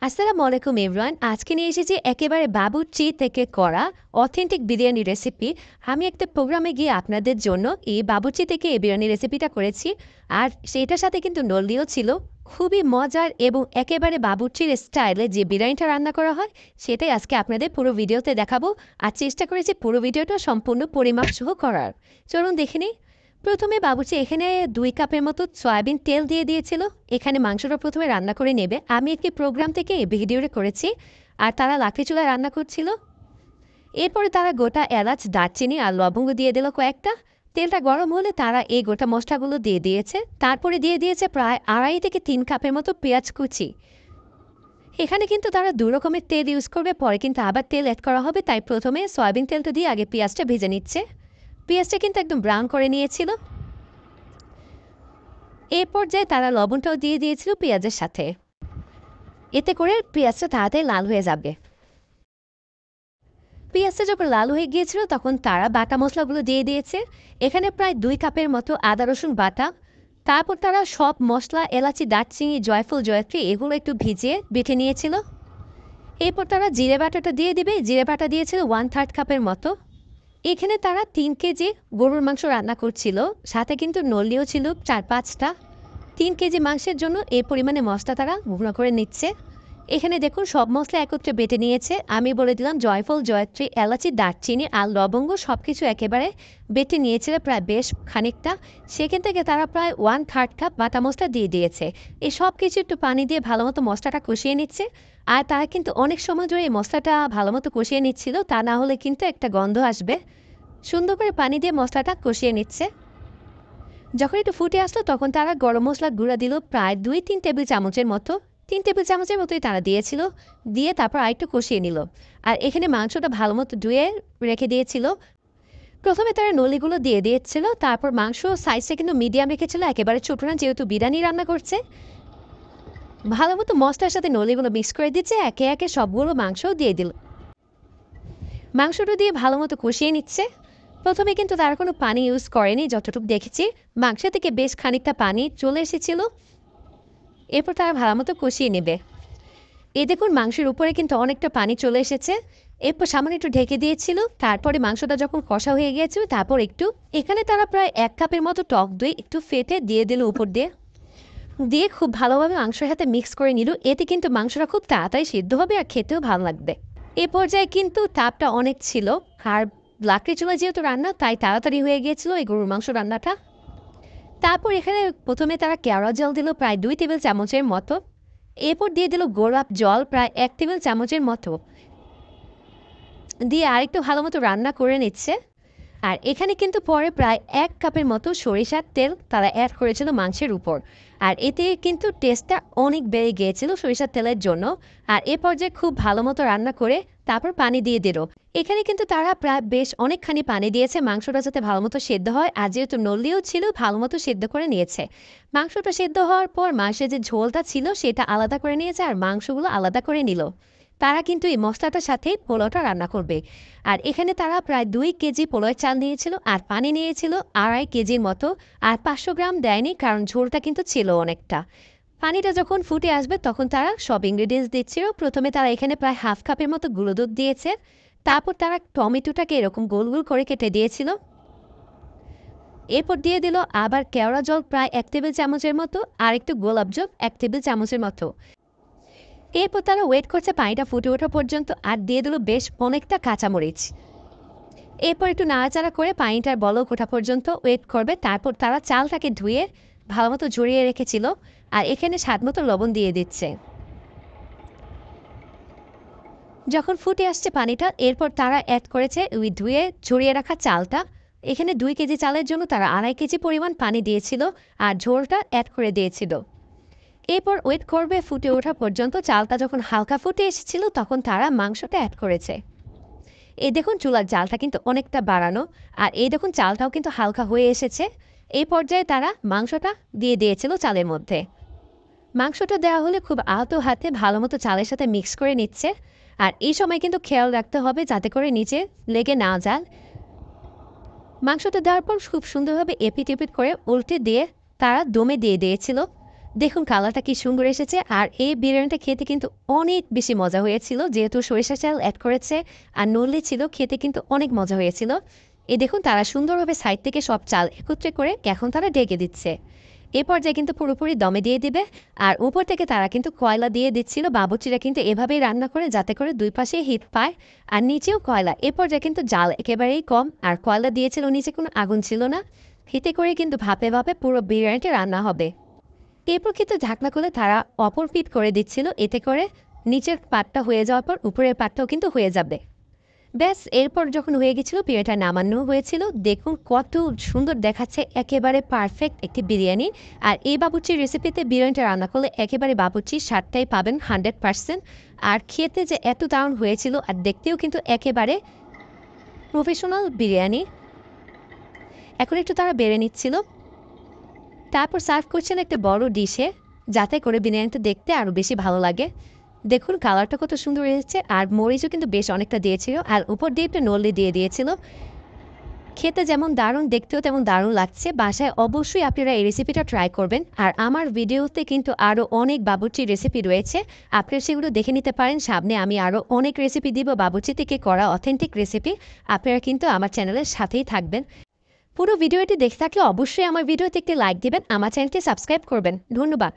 আসসালামু আলাইকুম এভরিওয়ান। আজকে নিয়ে এসেছি একেবারে বাবুর্চি থেকে করা অথেন্টিক বিরিয়ানি রেসিপি। আমি একটা প্রোগ্রামে গিয়ে আপনাদের জন্য এই বাবুর্চি থেকে এই বিরিয়ানি রেসিপিটা করেছি। আর সেটার সাথে কিন্তু নল্লিও ছিল। খুবই মজার এবং একেবারে বাবুর্চির স্টাইলে যে বিরিয়ানিটা রান্না করা হয় সেটাই আজকে আপনাদের পুরো ভিডিওতে দেখাবো। আর চেষ্টা করেছি পুরো ভিডিওটা সম্পূর্ণ পরিমাপ সহ করার। চলুন দেখে নিই। প্রথমে বাবুর্চি এখানে ২ কাপের মতো সয়াবিন তেল দিয়ে দিয়েছিল। এখানে মাংসটা প্রথমে রান্না করে নেবে। আমি একটি প্রোগ্রাম থেকে এই ভিডিওটা করেছি। আর তারা লাকড়ি চুলায় রান্না করছিল। এরপরে তারা গোটা এলাচ, দারচিনি আর লবঙ্গ দিয়ে দিল কয়েকটা। তেলটা গরম হলে তারা এই গোটা মশলাগুলো দিয়ে দিয়েছে। তারপরে দিয়ে দিয়েছে প্রায় ২.৫ থেকে ৩ কাপের মতো পেঁয়াজ কুচি। এখানে কিন্তু তারা ২ রকমের তেল ইউজ করবে, পরে কিন্তু আবার তেল অ্যাড করা হবে। তাই প্রথমে সয়াবিন তেলটা দিয়ে আগে পেঁয়াজটা ভেজে নিচ্ছে। পেঁয়াজটা কিন্তু একদম ব্রাউন করে নিয়েছিল। এ পর্যায়ে তারা লবণটাও দিয়ে দিয়েছিল পেঁয়াজের সাথে। এতে করে পেঁয়াজটা তাড়াতাড়ি লাল হয়ে যাবে। পেঁয়াজটা যখন লাল হয়ে গিয়েছিল তখন তারা বাটা মশলাগুলো দিয়ে দিয়েছে। এখানে প্রায় ২ কাপের মতো আদা রসুন বাটা। তারপর তারা সব মশলা এলাচি, দারচিনি, জয়ফল, জয়ত্রী এগুলো একটু ভিজিয়ে বেটে নিয়েছিল। এরপর তারা জিরে বাটাটা দিয়ে দিবে। জিরে বাটা দিয়েছিল 1/3 কাপের মতো। এখানে তারা ৩ কেজি গরুর মাংস রান্না করছিল, সাথে কিন্তু নলিও ছিল ৪-৫টা। ৩ কেজি মাংসের জন্য এই পরিমাণে মশলা তারা গুঁড়ো করে নিচ্ছে। এখানে দেখুন সব মশলা একত্রে বেটে নিয়েছে। আমি বলে দিলাম জয়ফল, জয়ত্রী, এলাচি, দারচিনি আর লবঙ্গ সব কিছু একেবারে বেটে নিয়েছিল প্রায় বেশ খানিকটা। সেখান থেকে তারা প্রায় 1/3 কাপ বাটা মশলা দিয়ে দিয়েছে। এই সব কিছু একটু পানি দিয়ে ভালো মতো মশলাটা কষিয়ে নিচ্ছে। আর তারা কিন্তু অনেক সময় ধরে এই মশলাটা ভালো মতো কষিয়ে নিচ্ছিল, তা না হলে কিন্তু একটা গন্ধ আসবে। সুন্দর করে পানি দিয়ে মশলাটা কষিয়ে নিচ্ছে। যখন একটু ফুটে আসলো তখন তারা গরম মশলার গুঁড়া দিল প্রায় ২-৩ টেবিল চামচের মতো। ৩ টেবিল চামচের মতোই তারা দিয়েছিল। দিয়ে তারপর আরেকটু কষিয়ে নিল। আর এখানে মাংসটা ভালো মতো ধুয়ে রেখে দিয়েছিল। প্রথমে তারা নলিগুলো দিয়ে দিয়েছিল। তারপর মাংস সাইজটা কিন্তু মিডিয়াম রেখেছিল, একেবারে ছোটো না, যেহেতু বিরিয়ানি রান্না করছে। ভালো মতো মশলার সাথে নলিগুলো মিক্স করে দিচ্ছে। একে একে সবগুলো মাংসও দিয়ে দিল। মাংসটা দিয়ে ভালো মতো কষিয়ে নিচ্ছে। প্রথমে কিন্তু তারা কোনো পানি ইউজ করেনি, যতটুকু দেখেছি মাংস থেকে বেশ খানিকটা পানি চলে এসেছিল। এরপর তারা ভালো মতো কষিয়ে নেবে। এই দেখুন মাংসের উপরে কিন্তু অনেকটা পানি চলে এসেছে। এরপর সামান্য একটু ঢেকে দিয়েছিল। তারপরে মাংসটা যখন কষা হয়ে গিয়েছিল তারপর একটু এখানে তারা প্রায় ১ কাপের মতো টক দই একটু ফেটে দিয়ে দিল উপর দিয়ে। দিয়ে খুব ভালোভাবে মাংসের সাথে মিক্স করে নিল। এতে কিন্তু মাংসটা খুব তাড়াতাড়ি সিদ্ধ হবে আর খেতেও ভালো লাগবে। এ পর্যায়ে কিন্তু তাপটা অনেক ছিল। আর লাকড়ি চুলায় যেহেতু রান্না, তাই তাড়াতাড়ি হয়ে গিয়েছিল এই গরুর মাংস রান্নাটা। তারপর এখানে প্রথমে তারা কেওড়া জল দিল প্রায় ২ টেবিল চামচের মতো। এরপর দিয়ে দিল গোলাপ জল প্রায় ১ টেবিল চামচের মতো। দিয়ে আরেকটু ভালো মতো রান্না করে নিচ্ছে। আর এখানে কিন্তু পরে প্রায় ১ কাপের মতো সরিষার তেল তারা অ্যাড করেছিল মাংসের উপর। আর এতে কিন্তু টেস্টটা অনেক বেড়ে গিয়েছিল সরিষার তেলের জন্য। আর এ পর্যায়ে খুব ভালো মতো রান্না করে তারপর পানি দিয়ে দিল। এখানে কিন্তু তারা প্রায় বেশ অনেকখানি পানি দিয়েছে মাংসটা যাতে ভালো মতো সেদ্ধ হয়। আর যেহেতু নলিও ছিল ভালো মতো সেদ্ধ করে নিয়েছে। মাংসটা সেদ্ধ হওয়ার পর মাংসের যে ঝোলটা ছিল সেটা আলাদা করে নিয়েছে আর মাংসগুলো আলাদা করে নিল। তারা কিন্তু এই মশলাটার সাথে পোলাওটা রান্না করবে। আর এখানে তারা প্রায় ২ কেজি পোলাওয়ের চাল নিয়েছিল আর পানি নিয়েছিল ২.৫ কেজির মতো। আর ৫০০ গ্রাম দেয়নি, কারণ ঝোলটা কিন্তু ছিল অনেকটা। পানিটা যখন ফুটে আসবে তখন তারা সব ইনগ্রিডিয়েন্টস দিচ্ছিল। প্রথমে তারা এখানে প্রায় ১/২ কাপের মতো গুঁড়ো দুধ দিয়েছে। তারপর তারা টমেটোটাকে এরকম গোল গোল করে কেটে দিয়েছিল। এরপর দিয়ে দিল আবার কেওড়া জল প্রায় ১ টেবিল চামচের মতো আর একটু গোলাপ জল ১ টেবিল চামচের মতো। এরপর তারা ওয়েট করছে পানিটা ফুটে ওঠা পর্যন্ত আর দিয়ে দিল বেশ অনেকটা কাঁচামরিচ। এরপর একটু নাড়াচাড়া করে পানিটার বলক ওঠা পর্যন্ত ওয়েট করবে। তারপর তারা চালটাকে ধুয়ে ভালো মতো ঝরিয়ে রেখেছিল। আর এখানে স্বাদ মতো লবণ দিয়ে দিচ্ছে। যখন ফুটে আসছে পানিটা এরপর তারা অ্যাড করেছে ওই ধুয়ে ঝরিয়ে রাখা চালটা। এখানে ২ কেজি চালের জন্য তারা ২.৫ কেজি পরিমাণ পানি দিয়েছিল আর ঝোলটা অ্যাড করে দিয়েছিল। এরপর ওয়েট করবে ফুটে ওঠা পর্যন্ত। চালটা যখন হালকা ফুটে এসেছিল তখন তারা মাংসটা অ্যাড করেছে। এই দেখুন চুলার জালটা কিন্তু অনেকটা বাড়ানো। আর এই দেখুন চালটাও কিন্তু হালকা হয়ে এসেছে। এই পর্যায়ে তারা মাংসটা দিয়ে দিয়েছিল চালের মধ্যে। মাংসটা দেওয়া হলে খুব আলতো হাতে ভালো মতো চালের সাথে মিক্স করে নিচ্ছে। আর এই সময় কিন্তু খেয়াল রাখতে হবে যাতে করে নিচে লেগে না যায়। মাংসটা দেওয়ার পর খুব সুন্দরভাবে এপিট এপিট করে উল্টে দিয়ে তারা দমে দিয়ে দিয়েছিল। দেখুন কালারটা কি সুন্দর এসেছে, আর এই বিরিয়ানিটা খেতে কিন্তু অনেক বেশি মজা হয়েছিল, যেহেতু সরিষা চাল অ্যাড করেছে আর নলি ছিল, খেতে কিন্তু অনেক মজা হয়েছিল। এই দেখুন তারা সুন্দরভাবে সাইড থেকে সব চাল একত্রে করে এখন তারা ঢেকে দিচ্ছে। এ পর্যায়ে কিন্তু পুরোপুরি দমে দিয়ে দিবে। আর উপর থেকে তারা কিন্তু কয়লা দিয়ে দিচ্ছিল। বাবুর্চিরা কিন্তু এভাবেই রান্না করে যাতে করে দুই পাশে হিট পায়, আর নিচেও কয়লা। এ পর্যায়ে কিন্তু জাল একেবারেই কম, আর কয়লা দিয়েছিল নিচে কোনো আগুন ছিল না। হিতে করে কিন্তু ভাপে ভাপে পুরো বিরিয়ানিটা রান্না হবে। এরপর কিন্তু ঢাকনা খুলে তারা অপর পিঠ করে দিচ্ছিল, এতে করে নিচের পাটটা হয়ে যাওয়ার পর উপরের পাটটাও কিন্তু হয়ে যাবে। ব্যাস এরপর যখন হয়ে গেছিল বিরিয়ানিটা নামানো হয়েছিল। দেখুন কত সুন্দর দেখাচ্ছে, একেবারে পারফেক্ট একটি বিরিয়ানি। আর এই বাবুর্চির রেসিপিতে বিরিয়ানিটা রান্না করলে একেবারে বাবুর্চির স্বাদটাই পাবেন 100%। আর খেতে যে এত দারুণ হয়েছিল, আর দেখতেও কিন্তু একেবারে প্রফেশনাল বিরিয়ানি। এখন একটু তারা বেড়ে নিচ্ছিল, তারপর সার্ভ করছেন একটা বড় ডিশে, যাতে করে বিরিয়ানিটা দেখতে আরও বেশি ভালো লাগে। দেখুন কালারটা কত সুন্দর এসেছে, আর মরিচও কিন্তু বেশ অনেকটা দিয়েছিল, আর উপর দিয়ে একটা নলি দিয়ে দিয়েছিল। খেতে যেমন দারুণ, দেখতেও তেমন দারুণ লাগছে। বাসায় অবশ্যই আপনারা এই রেসিপিটা ট্রাই করবেন। আর আমার ভিডিওতে কিন্তু আরও অনেক বাবুর্চি রেসিপি রয়েছে, আপনারা সেগুলো দেখে নিতে পারেন। সামনে আমি আরও অনেক রেসিপি দিব, বাবুর্চি থেকে করা অথেন্টিক রেসিপি। আপনারা কিন্তু আমার চ্যানেলের সাথেই থাকবেন। পুরো ভিডিওটি দেখে থাকলে অবশ্যই আমার ভিডিওতে একটি লাইক দিবেন, আমার চ্যানেলটি সাবস্ক্রাইব করবেন। ধন্যবাদ।